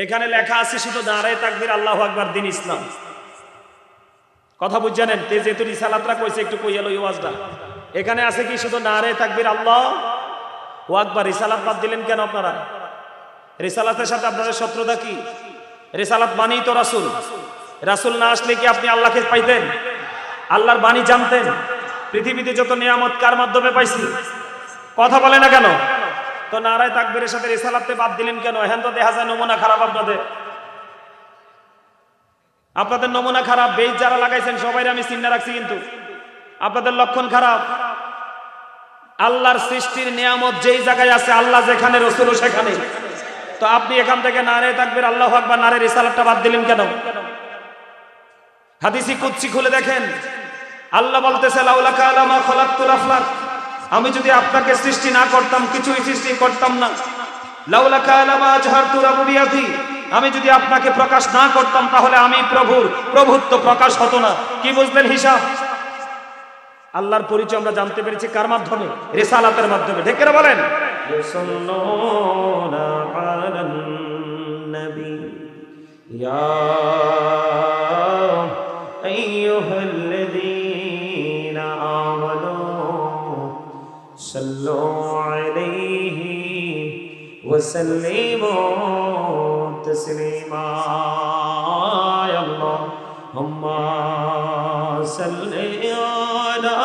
এখানে লেখা আছে শুধু নারায়ে তাকবীর আল্লাহু আকবার দিন ইসলাম। কথা বুঝছেন? যেহেতু রিসালাতরা কইছে একটু কইয়া লই ওয়াজটা। এখানে আছে কি শুধু নারায়ে তাকবীর আল্লাহু আকবার। রিসালাত বাদ দিলেন কেন আপনারা? রিসালাতের সাথে আপনাদের শত্রুতা কি? রিসালাত মানেই তো রাসূল। রাসূল না আসলে কি আপনি আল্লাহকে পাইতেন? আল্লাহর বাণী জানতেন? পৃথিবীতে যত নিয়ামত কার মাধ্যমে পাইছি? কথা বলে না কেন? তো নারায়ে তাকবীরের সাথে রিসালাতকে বাদ দিলেন কেন? এখন তো দেখা যায় নমুনা খারাপ আপনাদের। আপনাদের নমুনা খারাপ। বেশ যারা লাগাইছেন সবাই আমি চিন্তা রাখছি, কিন্তু আপনাদের লক্ষণ খারাপ। আল্লাহর সৃষ্টির নিয়ামত যেই জায়গায় আছে, আল্লাহ যেখানে রাসূলও সেখানে। তো আপনি এখান থেকে নারায়ে তাকবীর আল্লাহু আকবার নারায়ে রিসালাতটা বাদ দিলেন কেন? হাদিসি কুদসি খুলে দেখেন, আল্লাহ বলতেছে লাউলাকা লামা খলাকতুল আফলাক, আমি যদি আপনাকে সৃষ্টি না করতাম কিছুই সৃষ্টি করতাম না। লাউলাকা লামা আজহারতু রাবুবিয়াতি, আমি যদি আপনাকে প্রকাশ না করতাম তাহলে আমি প্রভুর প্রভুত্ব প্রকাশ হতো না। কি বুঝলেন হিসাব? আল্লাহর পরিচয় আমরা জানতে পেরেছি কার মাধ্যমে? রিসালাতের মাধ্যমে। ঠিক করে বলেন? সাল্লাল্লাহু আলান নবী ইয়া আইয়ুহাল্লাযীনা আমানু সাল্লু আলাইহি ওয়া সাল্লিমু তাসলিমা। আল্লাহুম্মা সাল্লি আলা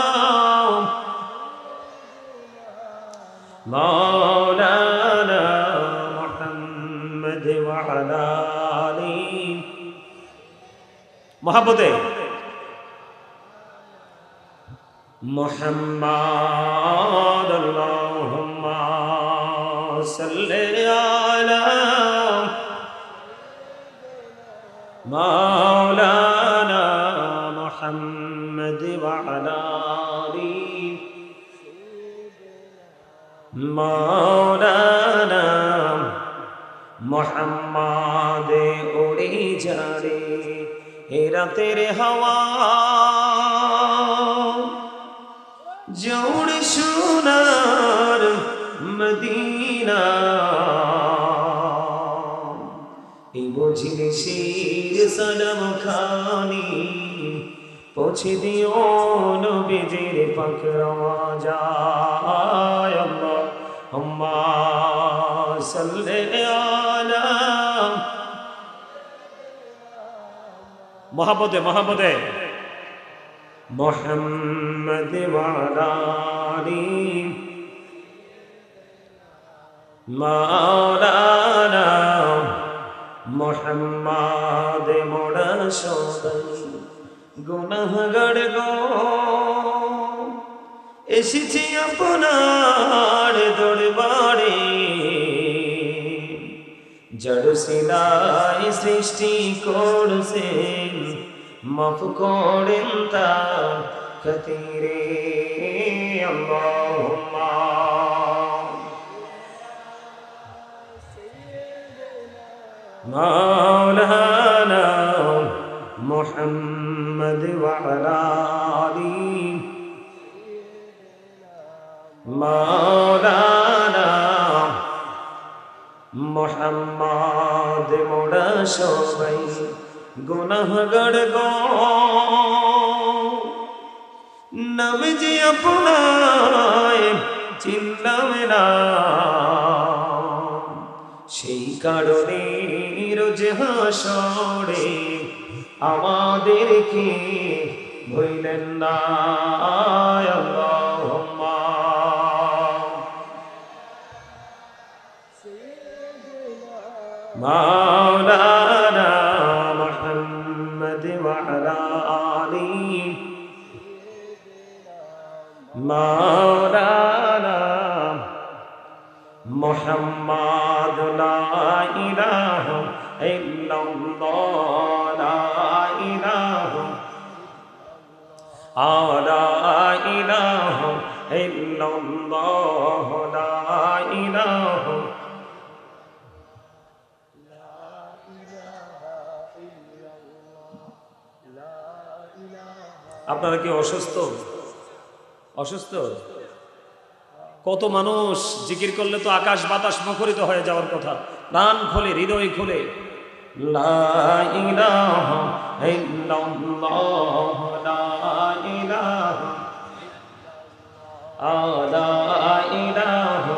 মাওলানা মুহাম্মদ ওয়া আলা আলিহি মুহাব্বতে মুহাম্মদ। আল্লাহুম্মা সাল্লি আলা মাওলানা মুহাম্মদ ওয়া আলা আলিহি মাওলানা মুহাম্মদ। উড়ে যারে এ রাতের হাওয়া, জোড় সোনার মদিনা, এই বুঝিলে শির সালাম খানি পৌঁছে দিও নবীজির পাক রওজায়। আল্লাহুম্মা সাল্লি আলা মুহাম্মদে মুহাম্মদে মুহাম্মদ ওয়া আলা আলিহি মাওলানা মুহাম্মদ। মোরা সবাই গুনাহগার গো, এসেছি আপনার দরবারে, জড় সিলাই সৃষ্টি করছেন, মাফ করেন তার খাতিরে। আল্লাহুম্মা মাওলানা মুহাম্মদ ওয়া আলা আলিহি মাওলানা মুহাম্মদ। মোরা সবাই গুনাহগার গো, নবীজি আপনায় চিনলাম না, সেই কারণে রোজ হাসরে আমাদেরকে ভুলেন না। আল্লাহুম্মা মাওলানা মুহাম্মদ ওয়া আলা আলিহি মাওলানা মুহাম্মদ। লা ইলাহা ইল্লাল্লাহ, লা ইলাহা লা ইলাহা ইল্লাল্লাহ, লা ইলাহা। আপনারা কি অসুস্থ? অসুস্থ? কত মানুষ জিকির করলে তো আকাশ বাতাস মুখরিত হয়ে যাওয়ার কথা। প্রাণ খোলে, হৃদয় খোলে। লা ইলাহা ইল্লাল্লাহ লা ইলাহা লা ইলাহা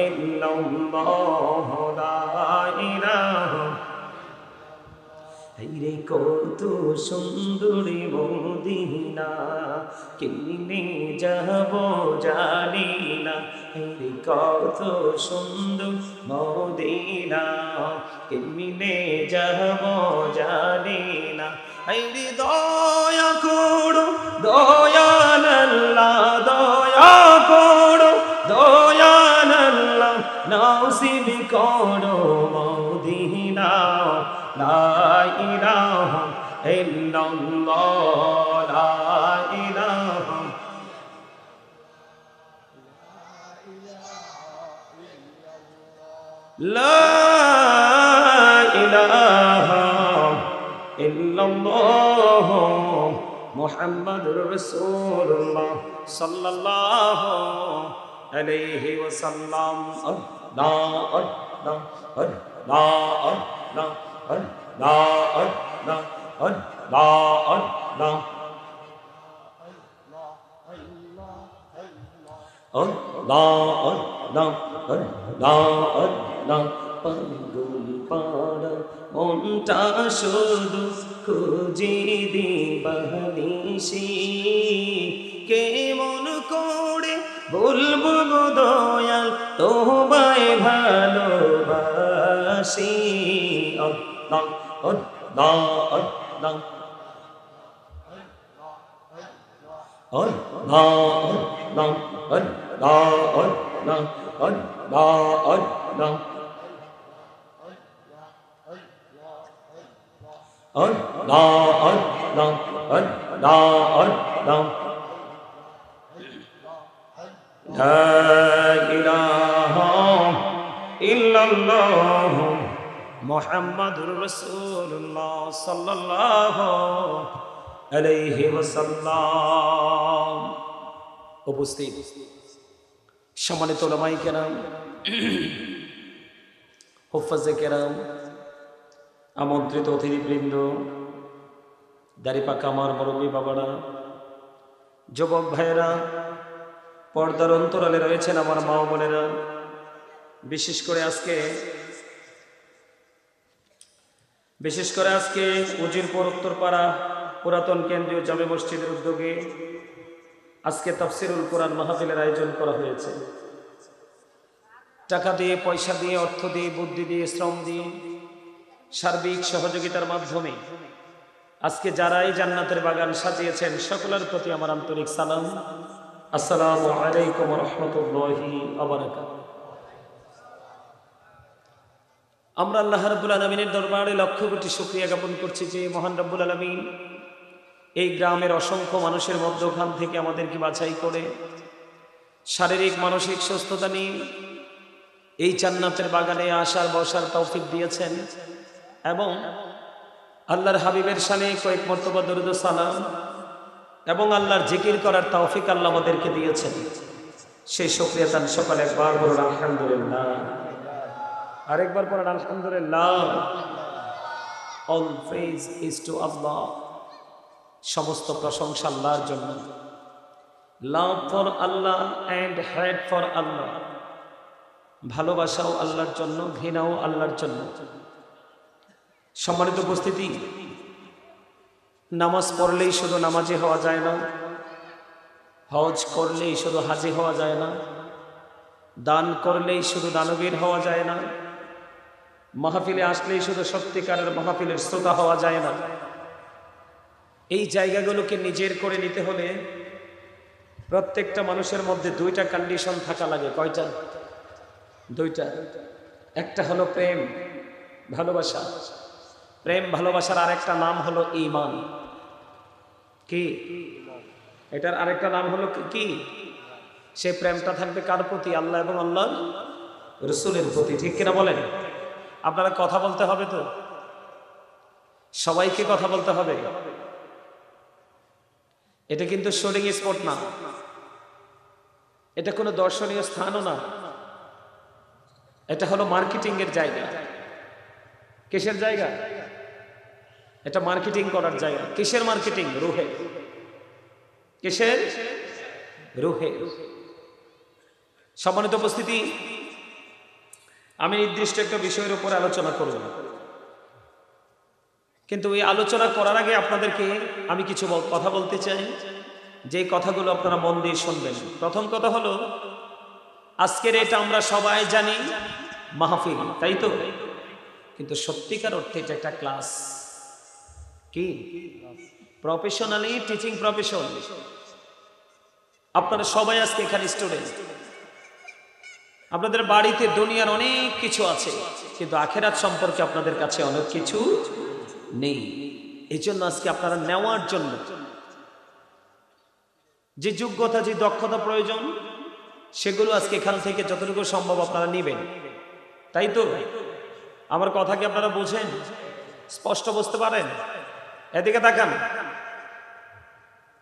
ইল্লাল্লাহ লা ইলাহা। রে কত সুন্দরী মদিনা কেমনে যাব জানি না। রে কত সুন্দর মদিনা কেমনে যাব জানি না। রে দয়া করো দয়াল আল্লাহ দয়া করো দয়াল আল্লাহ নসিব করো মদিনা। লা ইলাহা ইল্লাল্লাহ লা ইলাহা লা ইলাহা ইল্লাল্লাহ মুহাম্মাদুর রাসূলুল্লাহ সাল্লাল্লাহু আলাইহি ওয়াসাল্লাম। আল্লাহ আল্লাহ আল্লাহ আল্লাহ Allah, Allah, Allah, Allah, Allah, Allah, Allah, পাগল পাড়া মনটা শুধু খুঁজে দিবানিশি কেমন করে বলবো গো দয়াল তোমায় ভালোবাসি। Allah, Allah, Allah, La ilaha illallah মুহাম্মাদুর রাসূলুল্লাহ সাল্লাল্লাহু আলাইহি ওয়াসাল্লাম। উপস্থিত সম্মানিত উলামায়ে কেরাম, হুফাজে কেরাম, আমন্ত্রিত অতিথিবৃন্দ, দাড়িপাকা আমার মুরব্বী বাবারা, যুবক ভাইয়েরা, পর্দার অন্তরালে রয়েছেন আমার মা ও বোনেরা, বিশেষ করে আজকে উজিরপুর উত্তরপাড়া পুরাতন কেন্দ্রীয় জামে মসজিদের উদ্যোগে আজকে তাফসিরুল কোরআন মাহফিলের আয়োজন করা হয়েছে। টাকা দিয়ে, পয়সা দিয়ে, অর্থ দিয়ে, বুদ্ধি দিয়ে, শ্রম দিয়ে, সার্বিক সহযোগিতার মাধ্যমে আজকে যারাই জান্নাতের বাগান সাজিয়েছেন সকলের প্রতি আমার আন্তরিক সালাম। আসসালামু আলাইকুম ওয়া রাহমাতুল্লাহি ওয়া বারাকাতুহু। আমরা আল্লাহ রাব্বুল আলামিনের দরবারে লক্ষ কোটি শুকরিয়া জ্ঞাপন করছি যে মহান রব্বুল আলামিন এই গ্রামের অসংখ্য মানুষের মধ্যখান থেকে আমাদেরকে বাছাই করে শারীরিক মানসিক সুস্থতা নিয়ে এই জান্নাতের বাগানে আসার বসার তৌফিক দিয়েছেন এবং আল্লাহর হাবিবের শানে কয়েক মর্তবা দরুদ ও সালাম এবং আল্লাহর জিকির করার তৌফিক আল্লাহ আমাদেরকে দিয়েছেন। সেই শুকরিয়া তান সকালে একবার বলুন আলহামদুলিল্লাহ, আরেকবার পড়েন আলহামদুলিল্লাহ। All praise is to Allah, সমস্ত প্রশংসা আল্লাহর জন্য। Love for Allah and hate for Allah, ভালোবাসাও আল্লাহর জন্য, ঘৃণাও আল্লাহর জন্য। সম্মানিত উপস্থিতি, নামাজ পড়লেই শুধু নামাজি হওয়া যায় না, হজ করলেই শুধু হাজি হওয়া যায় না, দান করলেই শুধু দানবীর হওয়া যায় না, মাহফিলে আসলেই শুধু সত্যিকারের মাহফিলের শ্রোতা হওয়া যায় না। এই জায়গাগুলোকে নিজের করে নিতে হলে প্রত্যেকটা মানুষের মধ্যে দুইটা কন্ডিশন থাকা লাগে। কয়টা? দুইটা। একটা হলো প্রেম ভালোবাসা। প্রেম ভালোবাসার আরেকটা নাম হলো ঈমান। কি? এটার আরেকটা নাম হলো কি? সেই প্রেমটা থাকবে কার প্রতি? আল্লাহ এবং আল্লাহর রাসূলের প্রতি। ঠিক কিনা বলেন? আপনারা কথা বলতে হবে তো, সবাইকে কথা বলতে হবে। এটা কিন্তু শুটিং স্পট না, এটা কোনো দর্শনীয় স্থানও না, এটা হলো মার্কেটিং এর জায়গা। কিসের জায়গা? এটা মার্কেটিং করার জায়গা। কিসের মার্কেটিং? রুহে। কিসের? রুহে। সম্মানিত উপস্থিতি, আমি নির্দিষ্ট একটা বিষয়ের উপর আলোচনা করব, কিন্তু এই আলোচনা করার আগে আপনাদেরকে আমি কিছু কথা বলতে চাই, যে কথাগুলো আপনারা মন দিয়ে শুনবেন। প্রথম কথা হলো, আজকের এটা আমরা সবাই জানি মাহফিল, তাই তো? কিন্তু সত্যিকার অর্থে এটা একটা ক্লাস। কি? Professionally teaching profession. আপনারা সবাই আজকে এখানে স্টুডেন্ট। আপনাদের বাড়িতে দুনিয়ার অনেক কিছু আছে, কিন্তু আখেরাত সম্পর্কে আপনাদের কাছে অনেক কিছু নেই। এই জন্য আজকে আপনারা নেওয়ার জন্য যে যোগ্যতা, যে দক্ষতা প্রয়োজন, সেগুলো আজকে এখান থেকে যতটুকু সম্ভব আপনারা নেবেন, তাই তো? আমার কথা কি আপনারা বোঝেন? স্পষ্ট বুঝতে পারেন? এদিকে তাকান।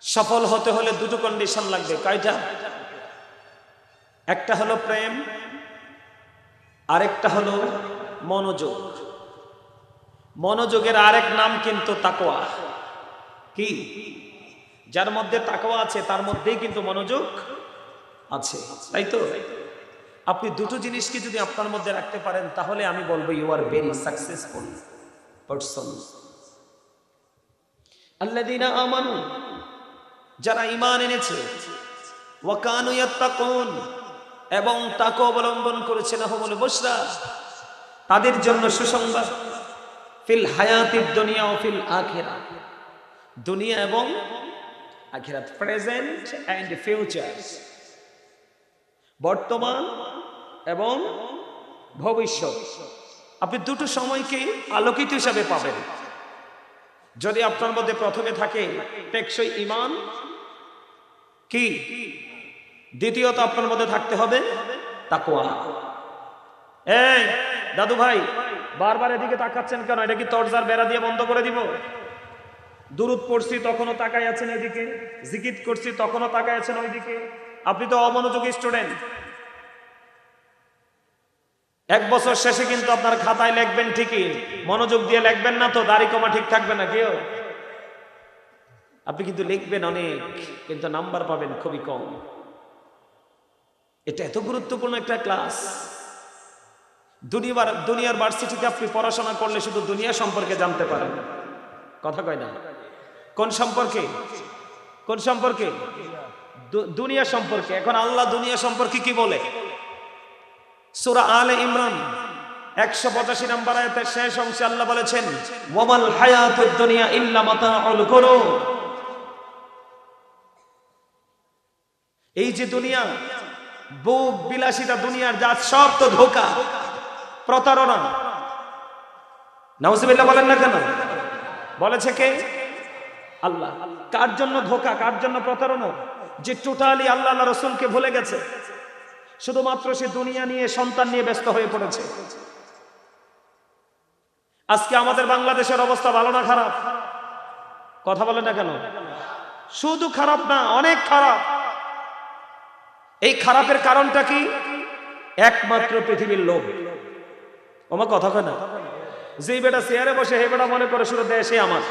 সফল হতে হলে দুটো কন্ডিশন লাগবে। কয়টা? একটা হলো প্রেম, আরেকটা হলো মনোযোগ। মনোযোগের আরেক নাম কিন্তু তাকওয়া। কি? যার মধ্যে তাকওয়া আছে তার মধ্যেই কিন্তু মনোযোগ আছে, তাই তো? আপনি দুটো জিনিসকে যদি আপনার মধ্যে রাখতে পারেন, তাহলে আমি বলবো you are very successful person. আল্লাযীনা আমানু, যারা ঈমান এনেছে, ওয়া কানু ইয়াত্তাকুন, এবং তাকওয়া অবলম্বন করেছে, লাহুমুল বুশরা, তাদের জন্য সুসংবাদ, ফিল হায়াতিদ দুনিয়া ও ফিল আখিরাহ, দুনিয়া এবং আখিরাত, প্রেজেন্ট এন্ড ফিউচার, বর্তমান এবং ভবিষ্যৎ। আপনি দুটো সময়কে আলোকিত হিসাবে পাবেন যদি আপনার মধ্যে প্রথমে থাকে টেকসই ঈমান। কি? দ্বিতীয়ত আপনার মধ্যে থাকতে হবে তাকওয়া। এই দাদু ভাই, বারবার এদিকে তাকাচ্ছেন কেন? এটা কি তরজার বেড়া দিয়ে বন্ধ করে দিব? দুরূদ পড়ছি তখনও তাকাই আছেন এদিকে, জিকির করছি তখনও তাকাই আছেন ওইদিকে। আপনি তো অমনোযোগী স্টুডেন্ট। এক বছর শেষে কিন্তু আপনার খাতায় লিখবেন ঠিকই, মনোযোগ দিয়ে লিখবেন না তো দাড়ি কমা ঠিক থাকবে না কেউ। আপনি কিন্তু লিখবেন অনেক, কিন্তু নাম্বার পাবেন খুবই কম। এটা এত গুরুত্বপূর্ণ একটা ক্লাস। দুনিয়ার ভার্সিটিতে আপনি পড়াশোনা করলে শুধু দুনিয়া সম্পর্কে জানতে পারেন। কথা কয় না? কোন সম্পর্কে? কোন সম্পর্কে? দুনিয়া সম্পর্কে। এখন আল্লাহ দুনিয়া সম্পর্কে কি বলে? সূরা আলে ইমরান 185 নম্বর আয়াতের শেষ অংশে আল্লাহ বলেছেন, ওয়ামাল হায়াতুদ দুনিয়া ইল্লা মাতাউল গুরুর। এই যে দুনিয়া, ভোগ বিলাসিতা, দুনিয়ার যা সব তো ধোঁকা, প্রতারণা। নাউজুবিল্লাহ বলেন না কেন? বলেছে কে? আল্লাহ। কার জন্য ধোঁকা, কার জন্য প্রতারণা? যে টোটালি আল্লাহ আল্লাহ রাসূলকে ভুলে গেছে, শুধুমাত্র সে দুনিয়া নিয়ে, সন্তান নিয়ে ব্যস্ত হয়ে পড়েছে। আজকে আমাদের বাংলাদেশের অবস্থা ভালো না খারাপ? কথা বলেন না কেন? শুধু খারাপ না, অনেক খারাপ। এই খারাপের কারণটা কি? একমাত্র পৃথিবীর লোভ। আমার কথা কয় না? যে বেটা চেয়ারে বসে, হে বেটা মনে করে শুধু দেশে আমার,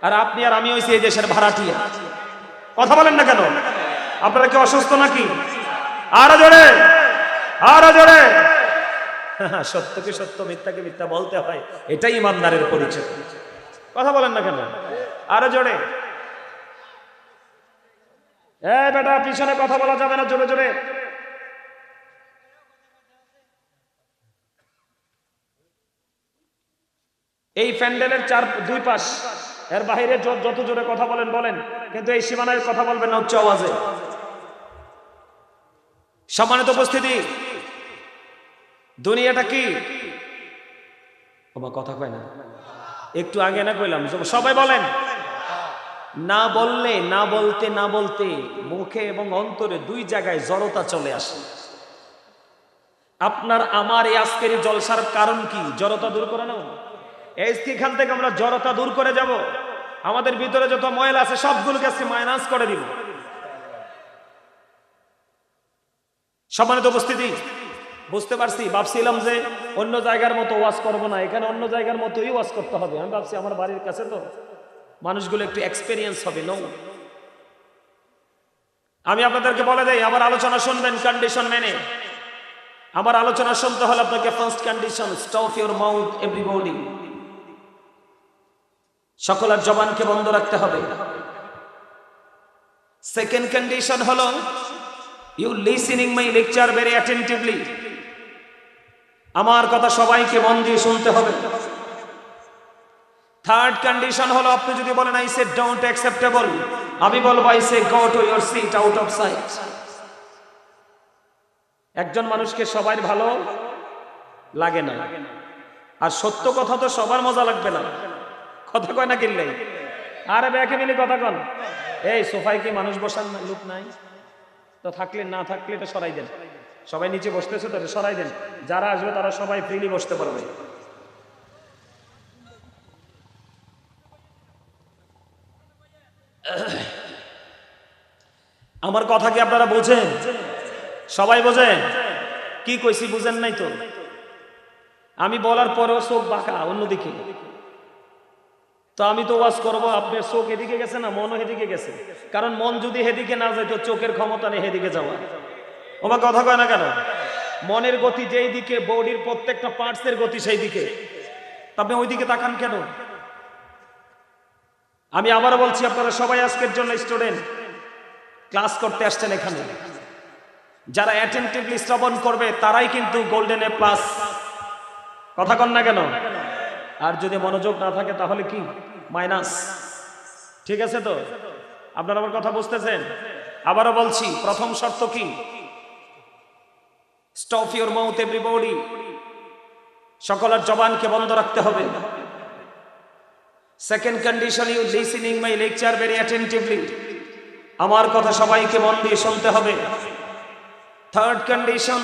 আর আপনি আর আমি হইছি এই দেশের ভাড়াটিয়া। কথা বলেন না কেন? আপনারা কি অসুস্থ নাকি? আরো জোরে, আরো জোরে। সত্যকে সত্য, মিথ্যাকে মিথ্যা বলতে হয়, এটাই ইমানদারের পরিচয়। কথা বলেন না কেন? আরো জোরে। বেটা পিছনে কথা বলা যাবে না, জোরে জোরে। এই প্যান্ডেলের দুই পাশ, এর বাইরে যত জোরে কথা বলেন বলেন, কিন্তু এই সীমানায় কথা বলবেন না উচ্চ আওয়াজে। সম্মানিত উপস্থিতি, দুনিয়াটা কি? আমার কথা কয় না? একটু আগে না কইলাম? সবাই বলেন। না বললে, না বলতে না বলতে মুখে এবং অন্তরে দুই জায়গায় জড়তা চলে আসে। আপনার আমার এই আজকের জলসার কারণ কি? জড়তা দূর করে নাও। এখান থেকে আমরা জড়তা দূর করে যাব। আমাদের ভিতরে যত ময়লা আছে সবগুলোকে আজকে মাইনাস করে দিব। সম্মানিত উপস্থিতি, বুঝতে পারছি, ভাবছিলাম যে অন্য জায়গার মতো ওয়াজ করব না, এখানে অন্য জায়গার মতোই ওয়াজ করতে হবে। আমি ভাবছি আমার বাড়ির কাছে তো মানুষগুলো একটু এক্সপেরিয়েন্স হবে। নো, আমি আপনাদেরকে বলে দেই, আমার আলোচনা শুনবেন কন্ডিশন মেনে। আমার আলোচনা শুনতে হলে আপনাকে first condition, stop your mouth everybody, সকলের জবানকে বন্ধ রাখতে হবে। সেকেন্ড কন্ডিশন হলো you listening my lecture very attentively, আমার কথা সবাইকে মন দিয়ে শুনতে হবে। থার্ড কন্ডিশন হলো আপনি যদি বলেন আই সে ডোন্ট অ্যাকসেপ্টেবল, আমি বলবো I say go to your seat out of sight. একজন মানুষকে সবাই ভালো লাগে না, আর সত্য কথা তো সবার মজা লাগবে না। কথা কয় না কিনলে, আরে ব্যাকে মিলে কথা কন। এই সোফায় কি মানুষ বসার লোক নাই? তো থাকলে না থাকলে এটা সরাই দেন। সবাই নিচে বসতেছে তো সরাই দেন, যারা আসবে তারা সবাই ফ্রিলি বসতে পারবে। আমার কথা কি আপনারা বোঝেন? সবাই বোঝেন? কি কইছি বুঝেন নাই তো? আমি বলার পরেও চোখ বাঁকা অন্যদিকে। তো আমি তো ওয়াজ করবো, আপনার চোখ এদিকে গেছে না, মনও এদিকে গেছে। কারণ মন যদি হেদিকে না যায় তো চোখের ক্ষমতা নেই হেদিকে যাওয়া। ওমা কথা কয় না কেন? মনের গতি যেই দিকে, বডির প্রত্যেকটা পার্টসের গতি সেই দিকে। আপনি ওই দিকে তাকান কেন? আমি আবারও বলছি, আপনারা সবাই আজকের জন্য স্টুডেন্ট, ক্লাস করতে আসছেন এখানে। যারা অ্যাটেন্টিভলি শ্রবণ করবে তারাই কিন্তু গোল্ডেন এ প্লাস। কথা কন না কেন? আর যদি মনোযোগ না থাকে তাহলে কি? মাইনাস। ঠিক আছে তো? আপনারা আমার কথা বুঝতেছেন? আবারও বলছি, প্রথম শর্ত কি? স্টপ ইউর মাউথ এভরিবডি, সকলের জবানকে বন্ধ রাখতে হবে। Second condition, you listening my lecture very attentively, আমার কথা সবাইকে মন দিয়ে শুনতে হবে। থার্ড কন্ডিশন,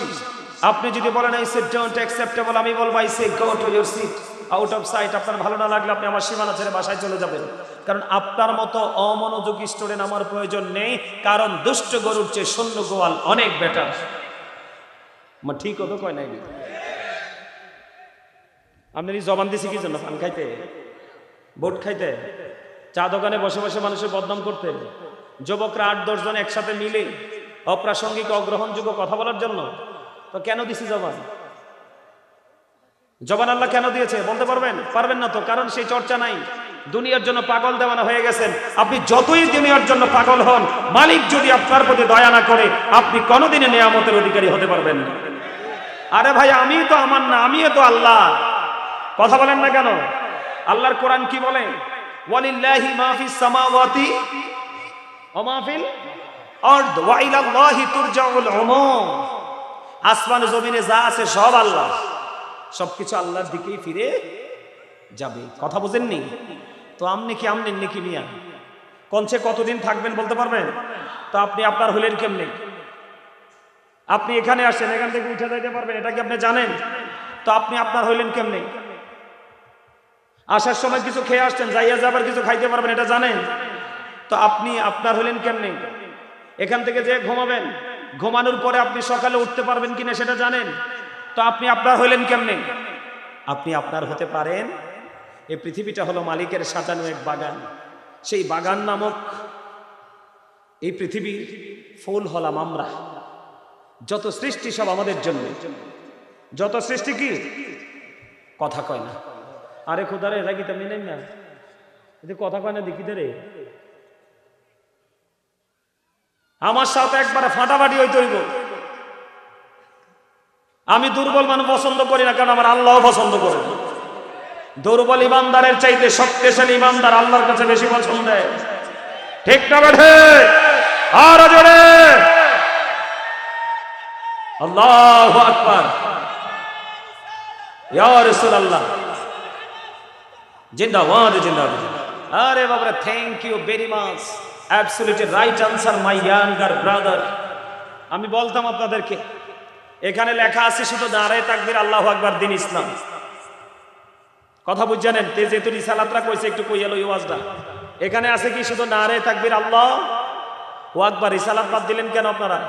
আপনি যদি বলেন আই সে ডোন্ট অ্যাকসেপ্টেবল, আমি বলবো I say go to your seat out of sight. আপনার ভালো না লাগলে আপনি আমার সীমানা ছেড়ে বাসায় চলে যাবেন। কারণ আপনার মতো অমনোযোগী স্টুডেন্ট আমার প্রয়োজন নেই। কারণ দুষ্ট গরুর চেয়ে শূন্য গোয়াল অনেক বেটার। ঠিক হতো কয় নাই? আপনার জবান দিছি কি জন্য? পান খাইতে, ভোট খাইতে, চা দোকানে বসে বসে মানুষের বদনাম করতে, যুবকরা 8-10 জন একসাথে মিলে অপ্রাসঙ্গিক অগ্রহণযোগ্য কথা বলার জন্য। তো কেন দিছি জবান? জবান আল্লাহ কেন দিয়েছে বলতে পারবেন? পারবেন না তো, কারণ সেই চর্চা নাই। দুনিয়ার জন্য পাগল দেওয়ানো হয়ে গেছেন। আপনি যতই দুনিয়ার জন্য পাগল হন, মালিক যদি আপনার প্রতি দয়া না করে, আপনি কোনোদিনই নিয়ামতের অধিকারী হতে পারবেন না। আরে ভাই, আমি তো আমার না, আমিও তো আল্লাহ। কথা বলেন না কেন? আল্লাহর কোরআন কি বলে? ওয়ালিল্লাহি মা ফিস সামাওয়াতি ওয়া মা ফিল আরদ ওয়া ইলাল্লাহি তুরজাউল উমুর। আসমান জমিনে যা আছে সব আল্লাহ, সবকিছু আল্লাহর দিকেই ফিরে যাবে। কথা বুঝেননি তো? আমনি নাকি মিয়া কনছে কতদিন থাকবেন বলতে পারবেন? তো আপনি আপনার হলেন কেমনে? আপনি এখানে আসেন, এখান থেকে উঠে যাইতে পারবেন, এটা কি আপনি জানেন? তো আপনি আপনার হইলেন কেমনে? আসার সময় কিছু খেয়ে আসছেন, যাইয়া যাবার কিছু খাইতে পারবেন, এটা জানেন? তো আপনি আপনার হলেন কেমনে? এখান থেকে যে ঘুমাবেন, ঘুমানোর পরে আপনি সকালে উঠতে পারবেন কিনা সেটা জানেন? তো আপনি আপনার হইলেন কেমনে? আপনি আপনার হতে পারেন। এই পৃথিবীটা হলো মালিকের সাজানো এক বাগান। সেই বাগান নামক এই পৃথিবীর ফুল হলাম আমরা। যত সৃষ্টি সব আমাদের জন্য। যত সৃষ্টি কি? কথা কয় না। আরে খোদারে, এরা কি তেমনি নেন না? কথা কয় না দেখি রে। আমার সাথে একবারে ফাটাফাটি হইতে হইব। আমি দুর্বল মানুষ পছন্দ করি না, কারণ আমার আল্লাহ পছন্দ করে। দুর্বল ইমানদারের চাইতে শক্তিশালী ইমানদার আল্লাহর কাছে বেশি পছন্দ। ঠিক না বেঠে? আর জোরে আল্লাহু আকবার, ইয়া রাসূলুল্লাহ, জিন্দাবাদ জিন্দাবাদ। আরে বাবা, thank you very much, absolutely right answer my younger brother. আমি বলতাম আপনাদেরকে, এখানে লেখা আছে শুধু নারে তাকবীর আল্লাহু আকবার দিন ইসলাম। কথা বুঝছেন? যেহেতু রিসালাতরা কইছে একটু কইয়া লই ওয়াজটা। এখানে আছে কি শুধু নারে তাকবীর আল্লাহু আকবার। রিসালাত বাদ দিলেন কেন আপনারা?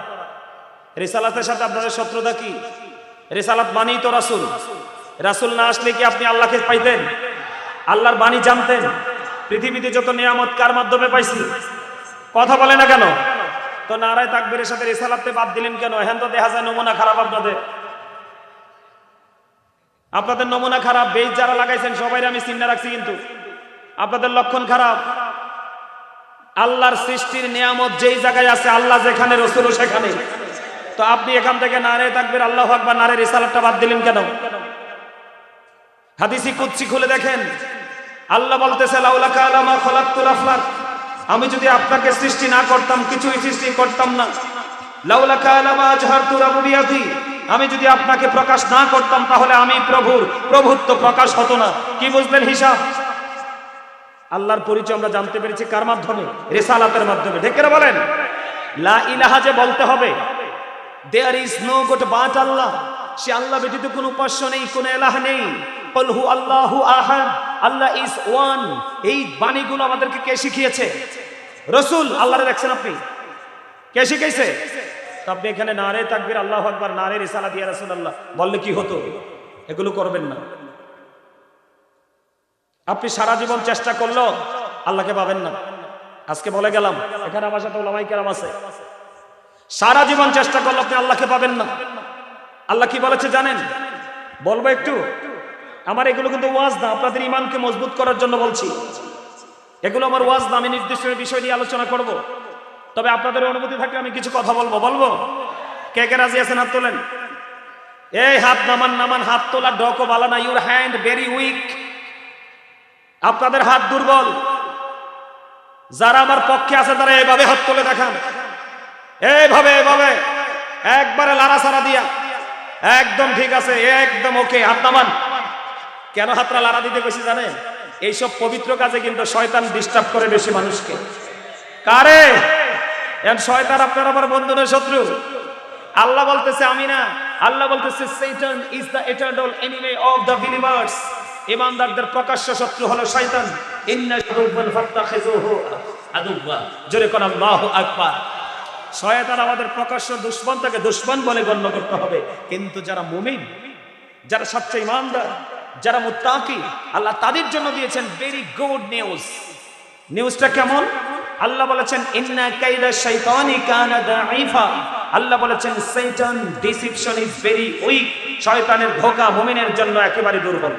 রিসালাতের সাথে আপনাদের শত্রুতা কি? রিসালাত মানেই তো রাসূল। রাসূল না আসলে কি আপনি আল্লাহকে পাইতেন? আল্লাহর বাণী জানতেন? পৃথিবীতে যত নিয়ামত কার মাধ্যমে পাইছি? কথা বলে না কেন? তো নারায়ে তাকবীরের সাথে রিসালাতকে বাদ দিলেন কেন? এখন তো দেখা যায় নমুনা খারাপ আপনাদের। আপনাদের নমুনা খারাপ। বেশ যারা লাগাইছেন সবাই আমি চিন্তা রাখছি, কিন্তু আপনাদের লক্ষণ খারাপ। আল্লাহর সৃষ্টির নিয়ামত যেই জায়গায় আছে, আল্লাহ যেখানে, রাসূলও সেখানে। তো আপনি এখান থেকে নারায়ে তাকবীর আল্লাহু আকবার নারায়ে রিসালাতটা বাদ দিলেন কেন? হাদিসি কুদসি খুলে দেখেন, আল্লাহ বলতেছে লাউলাকা আলামা খলাকতুল আফলাক, আমি যদি আপনাকে সৃষ্টি না করতাম কিছুই সৃষ্টি করতাম না। লাউলাকা আলামা আজহারতু রাবুবিয়াতি, আমি যদি আপনাকে প্রকাশ না করতাম তাহলে আমি প্রভুর প্রভুত্ব প্রকাশ হতো না। কি বুঝলেন হিসাব? আল্লাহর পরিচয় আমরা জানতে পেরেছি কার মাধ্যমে? রিসালাতের মাধ্যমে। ঠিক করে বলেন? লা ইলাহা যে বলতে হবে, there is no god but Allah, সে আল্লাহ ব্যতীত কোনো উপাস্য নেই, কোনো ইলাহ নেই। কুল হু আল্লাহু আহাদ, আল্লাহ ইজ ওয়ান। এই বাণীগুলো আমাদেরকে কে শিখিয়েছে? রাসূল। আল্লাহরে দেখছেন আপনি? কে শিখাইছে? তো আপনি এখানে নারায়ে তাকবীর আল্লাহু আকবার নারায়ে রিসালাত ইয়া রাসূলুল্লাহ বললে কি হতো? এগুলো করবেন না। আপনি সারা জীবন চেষ্টা করলেও আল্লাহকে পাবেন না। আজকে বলে গেলাম, এখানে আমার সাথে উলামায়ে কেরাম আছে, সারা জীবন চেষ্টা করলে আপনি আল্লাহকে পাবেন না। আল্লাহ কি বলেছে জানেন? বলবো একটু? আমার এগুলো কিন্তু ওয়াজ না, আপনাদের ঈমানকে মজবুত করার জন্য বলছি। এগুলো আমার ওয়াজ না, আমি নির্দিষ্ট বিষয় নিয়ে আলোচনা করব। তবে আপনাদের অনুমতি থাকলে আমি কিছু কথা বলবো। কে কে রাজি আছেন? হাত তোলেন। এই হাত নামান, নামান। হাত তোলা ডকো বালা না, ইউর হ্যান্ড ভেরি উইক। আপনাদের হাত দুর্বল। যারা আমার পক্ষে আছে তারা এইভাবে হাত তুলে দেখান, এইভাবে এইভাবে একবারে লাড়াছাড়া দিয়া। একদম ঠিক আছে, একদম ওকে। হাত নামান। কেন হাতটা লাড়া দিতে বেশি জানেন? এইসব পবিত্র কাজে কিন্তু শয়তান ডিস্টার্ব করে বেশি মানুষকে। কারে? শয়তান আপনার আমার বন্ধু না শত্রু? আল্লাহ বলতেছে আমি না, আল্লাহ বলতেছে Satan is the eternal enemy of the believers। ঈমানদারদের প্রকাশ্য শত্রু হলো শয়তান। ইন্না শাইতান ফাত্তাখিযুহু আদুওয়া। জোরে কোন আল্লাহু আকবার। শয়তান আমাদের প্রকাশ্য দুশমন, তাকে দুশমন বলে গণ্য করতে হবে। কিন্তু যারা মুমিন, যারা সচ্চা ঈমানদার, যারা মুত্তাকি, আল্লাহ তাদের জন্য দিয়েছেন ভেরি গুড নিউজ। নিউজটা কেমন? আল্লাহ বলেছেন ইন্না কাইদা শাইতানি কানা দাঈফা। আল্লাহ বলেছেন শয়তান ডিসিপশন ইজ ভেরি উইক। শয়তানের ধোঁকা মুমিনের জন্য একেবারে দুর্বল।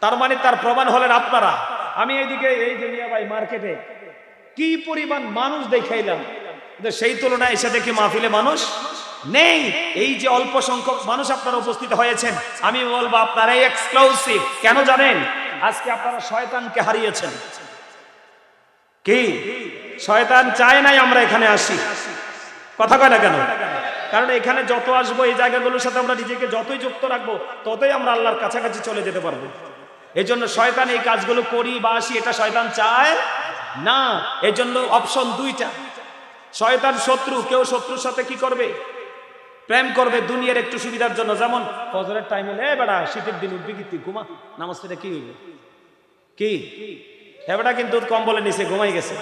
তার মানে তার প্রমাণ হলেন আপনারা। আমি এইদিকে এই যে মিয়া ভাই মার্কেটে কি পরিমাণ মানুষ দেখাইলাম, কিন্তু সেই তুলনায় এসে দেখি মাহফিলে মানুষ নেই। এই যে অল্প সংখ্যক মানুষ আপনারা উপস্থিত হয়েছেন, আমি বলবো আপনারাই এক্সক্লুসিভ। কেন জানেন? আজকে আপনারা শয়তানকে হারিয়েছেন। কি শয়তান চায় নাই আমরা এখানে আসি? কথা কয় না কেন? কারণ এখানে যত আসবো, এই জায়গাগুলোর সাথে আমরা নিজেকে যতই যুক্ত রাখবো, ততই আমরা আল্লাহর কাছাকাছি চলে যেতে পারবো। এই জন্য শয়তান এই কাজগুলো করি বা আসি, এটা শয়তান চায় না। এই জন্য অপশন দুইটা। শয়তান শত্রু। কেউ শত্রুর সাথে কি করবে? প্রেম করবে দুনিয়ার একটু সুবিধার জন্য। যেমন ফজরের টাইম হলে বেড়া শীতের দিন উঠবি, কি ঘুমা, নামাজ পড়ে কি হইবে? কি হেবেটা কিন্তু কম্বলে নিচে ঘুমাই গেছে।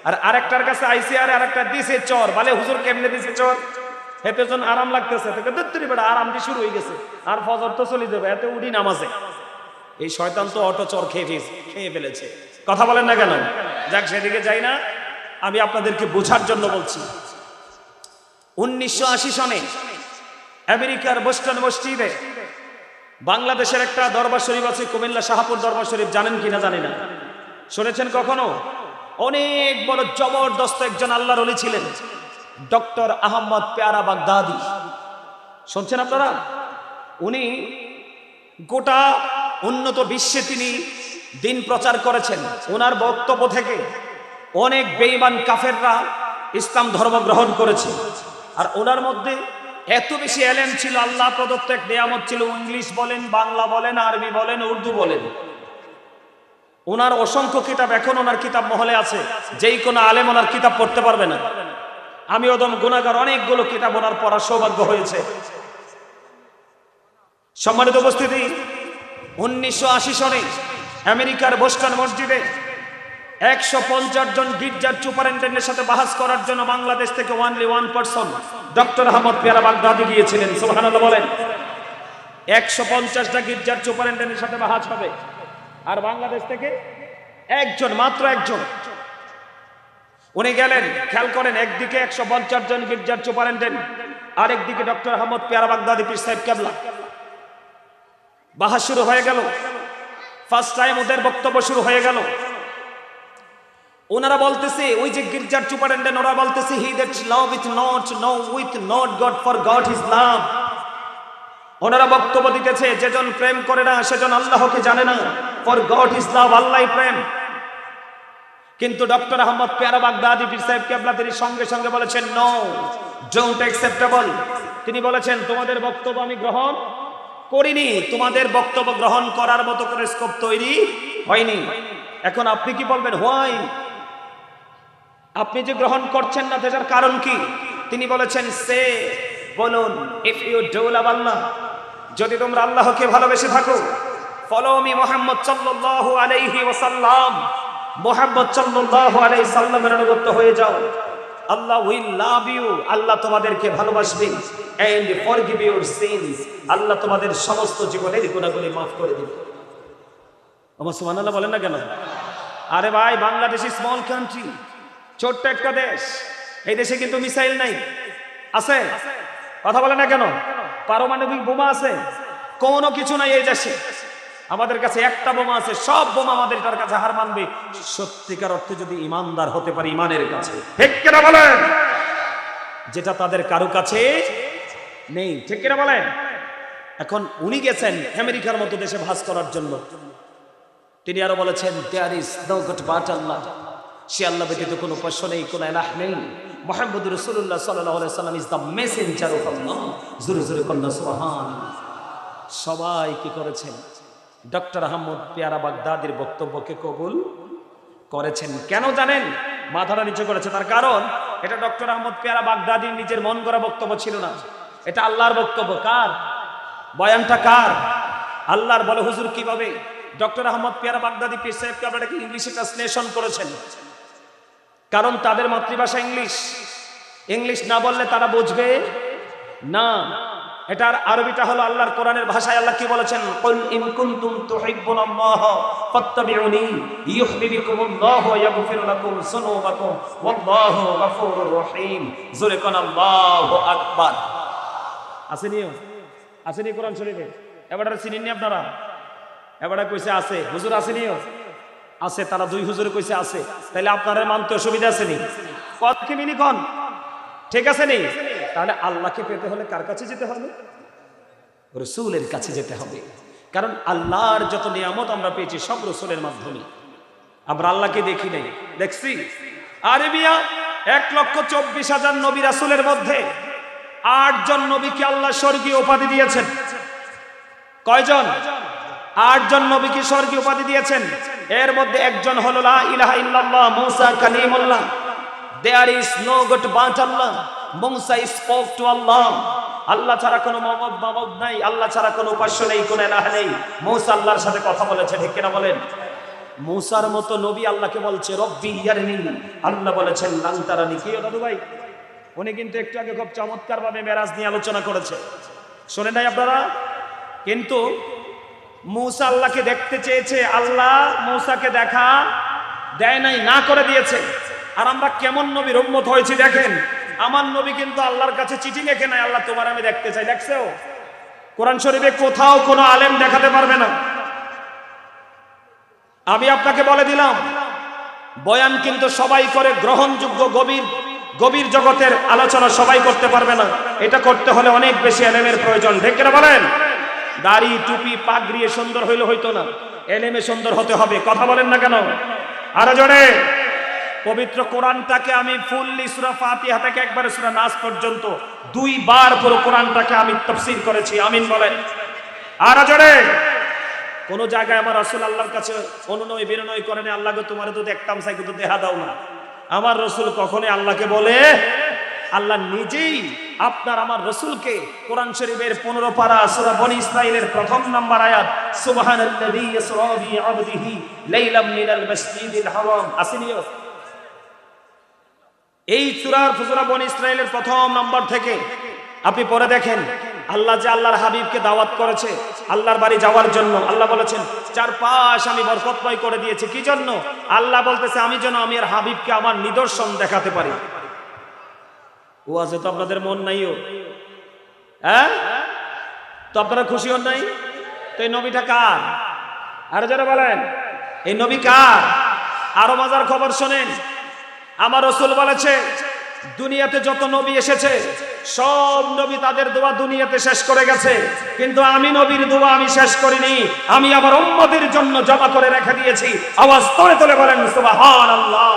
আর আরেকটার কাছে আইসি, আর আরেকটা দিছে চর। বলে হুজুর কেমনে দিছে চর? হেতে জন আরাম লাগতেছে, দত্তরি বেড়া আরাম দিয়ে শুরু হয়ে গেছে, আর ফজর তো চলে যাবে, এতে উঠি নামাজে। এই শয়তান তো অটো চর খেয়ে ফেলেছে। কথা বলেন না কেন? যাক, সেদিকে যাই না, আমি আপনাদেরকে বোঝার জন্য বলছি। 1980 সনে আমেরিকার বোস্টন মসজিদে বাংলাদেশের একটা দরবার শরীফ আছে, কুমিল্লা শাহপুর দরবার শরীফ। জানেন কিনা জানি না, শুনেছেন কখনো? অনেক বড় জবরদস্ত একজন আল্লাহর ওলি ছিলেন, ডক্টর আহমদ পেয়ারা বাগদাদি। শুনছেন আপনারা? উনি গোটা উন্নত বিশ্বে তিনি দিন প্রচার করেছেন। ওনার বক্তব্য থেকে অনেক বেঈমান কাফেররা ইসলাম ধর্ম গ্রহণ করেছে। আর ওনার মধ্যে এত বেশি এলেম ছিল, আল্লাহ প্রদত্ত এক নিয়ামত ছিল। ইংলিশ বলেন, বাংলা বলেন, আরবি বলেন, উর্দু বলেন। ওনার অসংখ্য কিতাব এখন ওনার কিতাব মহলে আছে, যেই কোনো আলেম ওনার কিতাব পড়তে পারবে না। আমি ওদম গুনাহগার, অনেকগুলো কিতাব ওনার পড়ার সৌভাগ্য হয়েছে। সম্মানিত উপস্থিতি, 1980 সনে আমেরিকার বোস্টন মসজিদে 150 জন গির্জার সুপারিনটেন্ডেন্টের সাথে বাহাস করার জন্য বাংলাদেশ থেকে only one person doctor Ahmad পেয়ারা বাগদাদি গিয়েছিলেন। সুবহানাল্লাহ বলেন। 150টা গির্জার সুপারিনটেন্ডেন্টের সাথে বাহাজ হবে। আর বাংলাদেশ থেকে একজন, মাত্র একজন। উনি গেলেন, খেয়াল করেন, একদিকে 150 জন গির্জার সুপারিনটেন্ডেন্ট, আর একদিকে ডক্টর আহমদ পেয়ারা বাগদাদি পীর সাহেব কেবলা। বাহাজ শুরু হয়ে গেল। ফার্স্ট টাইম ওদের বক্তব্য শুরু হয়ে গেল। ওনারা বলতেছে, ওই যে গির্জার সুপারিনটেন্ডেন্ট, ওরা বলতেছে he that love with not god for god is love. ওনারা বক্তব্য দিতেছে, যেজন প্রেম করে না সেজন আল্লাহকে জানে না, ফর গড ইজ লাভ, আল্লাহই প্রেম। কিন্তু ডক্টর আহমদ পেয়ারা বাগদাদি পীর সাহেব কেবলা তিনি সঙ্গে সঙ্গে বলেছেন নো, ডোন্ট অ্যাকসেপ্টেবল। তিনি বলেছেন তোমাদের বক্তব্য আমি গ্রহণ করিনি, তোমাদের বক্তব্য গ্রহণ করার মতো করে স্কোপ তৈরি হয়নি। এখন আপনি কি বলবেন হোয়াই, আপনি যে গ্রহণ করছেন না তার কারণ কি? তিনি বলেছেন সে, বলুন, ইফ ইউ ডু লাভ আল্লাহ, যদি তোমরা আল্লাহকে ভালোবেসে থাকো, ফলো মি মুহাম্মদ সাল্লাল্লাহু আলাইহি ওয়াসাল্লাম, মুহাম্মদ সাল্লাল্লাহু আলাইহি সাল্লামের অনুগত হয়ে যাও, আল্লাহ উইল লাভ ইউ, আল্লাহ তোমাদেরকে ভালোবাসবেন, এন্ড ফরগিভ ইউর সিনস, আল্লাহ তোমাদের সমস্ত জীবনের গুনাহগুলি মাফ করে দিবেন। আমার সুবহানাল্লাহ বলেন না কেন? আরে ভাই, বাংলাদেশ স্মল কান্ট্রি, ছোট্ট একটা দেশ। এই দেশে কিন্তু মিসাইল নাই, আছে? কথা বলে না কেন? পারমাণবিক বোমা আছে? কোনো কিছু নাই এই দেশে। আমাদের কাছে একটা বোমা আছে, সব বোমা আমাদের তার কাছে হার মানবে সত্যিকার অর্থে যদি ইমানদার হতে পারি ইমানের কাছে। ঠিক কিনা বলেন? যেটা তাদের কারো কাছে নেই। ঠিক কিনা বলেন? এখন উনি গেছেন আমেরিকার মতো দেশে ভাস করার জন্য। তিনি আরো বলেছেন there is no god but Allah, সে আল্লাহ ব্যতীত কোনো উপাস্য নেই, কোনো ইলাহ নেই। মুহাম্মদুর রাসূলুল্লাহ সাল্লাল্লাহু আলাইহি ওয়াসাল্লাম ইজ দ্য মেসেঞ্জার অফ আল্লাহ। জোরে জোরে কন্যা সুবহানাল্লাহ। সবাই কি করেছেন? ডক্টর আহমদ পেয়ারা বাগদাদির বক্তব্যকে কবুল করেছেন। কেন জানেন? মাথাটা নিচু করেছে। তার কারণ এটা ডক্টর আহমদ পেয়ারা বাগদাদির নিজের মন গড়া বক্তব্য ছিল না, এটা আল্লাহর বক্তব্য। কার বয়ানটা? কার? আল্লাহর। বলে হুজুর কিভাবে? ডক্টর আহমদ পেয়ারা বাগদাদি পীর সাহেব আপনাকে ইংলিশে ট্রান্সলেশন করেছেন, কারণ তাদের মাতৃভাষা ইংলিশ। ইংলিশ না বললে তারা বুঝবে না। এটার আরবিটা হলো আল্লাহর কোরআনের ভাষায়। আল্লাহ কি বলেছেন? কুল ইন কুনতুম তুহিব্বুনাল্লাহ ফাত্তাবিউনি ইউহিব্বুকুমুল্লাহু ওয়া ইয়াগফির লাকুম যুনুবাকুম ওয়াল্লাহু গফুরুর রহিম। জোরে কোন আল্লাহু আকবার। আসেনিও? আসেনি কোরআন শরীফে? এবারে চিনেননি আপনারা? এবারে কইছে আছে। হুজুর আসেনিও? আছে। তারা দুই হুজুরে কইছে আছে, তাহলে আপনারা মানতে অসুবিধা আছে নি? কত কি মিনি কোন? ঠিক আছে নি? তাহলে আল্লাহকে পেতে হলে কার কাছে যেতে হবে? রাসূলের কাছে যেতে হবে। কারণ আল্লাহর যত নিয়ামত আমরা পেয়েছি সব রাসূলের মাধ্যমে। আমরা আল্লাহকে দেখি নাই, দেখছি? আরে মিয়া, 1,24,000 নবী রাসূলের মধ্যে 8 জন নবীকে আল্লাহ স্বর্গীয় উপাধি দিয়েছেন। কয়জন? 8 জন নবীকে স্বর্গীয় উপাধি দিয়েছেন। এর মধ্যে একজন হলো লা ইলাহা ইল্লাল্লাহ, মুসা Kalimullah. There is no God but Allah. Musa spoke to Allah. আল্লাহ ছাড়া কোনো মাবুদ নাই, আল্লাহ ছাড়া কোনো উপাস্য নেই, কোনো ইলাহ নেই। মুসা আল্লাহর সাথে কথা বলেছে। ঠিক কিনা বলেন? মুসার মতো নবী আল্লাহকে বলছে রব্বি ইয়ারনি, আল্লাহ বলেছেন লান তারানি। কি দাদু ভাই, উনি কিন্তু একটু আগে খুব চমৎকার ভাবে মেরাজ নিয়ে আলোচনা করেছে, শোনেন নাই আপনারা? কিন্তু মুসা আল্লাহকে দেখতে চেয়েছে, আল্লাহ মুসাকে দেখা দেয় নাই, না করে দিয়েছে। আর আমরা কেমন নবীর উম্মত হয়েছি দেখেন। আমার নবী কিন্তু আল্লাহর কাছে চিঠি লেখে নাই, আল্লাহ তোমার আমি দেখতে চাই। দেখছেও? কোরআন শরীফে কোথাও কোনো আলেম দেখাতে পারবে না। আমি আপনাকে বলে দিলাম, বয়ান কিন্তু সবাই করে, গ্রহণযোগ্য গভীর জগতের আলোচনা সবাই করতে পারবে না। এটা করতে হলে অনেক বেশি এলেমের প্রয়োজন। ঠিক না বলেন? দাড়ি টুপি পাগড়িয়ে সুন্দর হইলে হইতো না, এলেমে সুন্দর হতে হবে। কথা বলেন না কেন? আরো জোরে। পবিত্র কোরআনটাকে আমি ফুললি সূরা ফাতিহা থেকে একবারে সূরা নাস পর্যন্ত 2 বার পুরো কোরআনটাকে আমি তাফসীর করেছি। আমিন বলেন। আরো জোরে। কোন জায়গায় আমার রাসূল আল্লাহর কাছে অনুনয় বিনয় করেন, আল্লাহকে তোমারে তো দেখতাম চাই, কিন্তু দেখা দাও না। আমার রাসূল কখনোই আল্লাহকে বলে, আল্লাহ নিজেই আপনার আমার রাসূলকে কোরআন শরীফের 15 পারা সূরা বনী ইসরাঈলের 1 নম্বর আয়াত সুবহানাল্লাযী ইয়াসরা বিআবদিহি লাইলাম মিনাল মাসজিদিল হারাম আসিনিও। এই সূরা বনী ইসরাঈলের 1 নম্বর থেকে আপনি পড়ে দেখেন, আল্লাহ যে আল্লাহর হাবিবকে দাওয়াত করেছে আল্লাহর বাড়ি যাওয়ার জন্য, আল্লাহ বলেছেন চারপাশ আমি বরকতময় করে দিয়েছি। কি জন্য? আল্লাহ বলতেছে আমি যেন আমি আর হাবিবকে আমার নিদর্শন দেখাতে পারি। ওয়াজে তো আপনাদের মন নাইও, হ্যাঁ? তো আপনারা খুশি হন নাই? তো এই নবীটা কার? আর যারা বলেন এই নবী কার? আরো মজার খবর শোনেন, আমার রাসূল বলেছে দুনিয়াতে যত নবী এসেছে সব নবী তাদের দোয়া দুনিয়াতে শেষ করে গেছে, কিন্তু আমি নবীর দোয়া আমি শেষ করিনি, আমি আমার উম্মতের জন্য জমা করে রেখে দিয়েছি। আওয়াজ তোলে তোলে বলেন সুবহানাল্লাহ।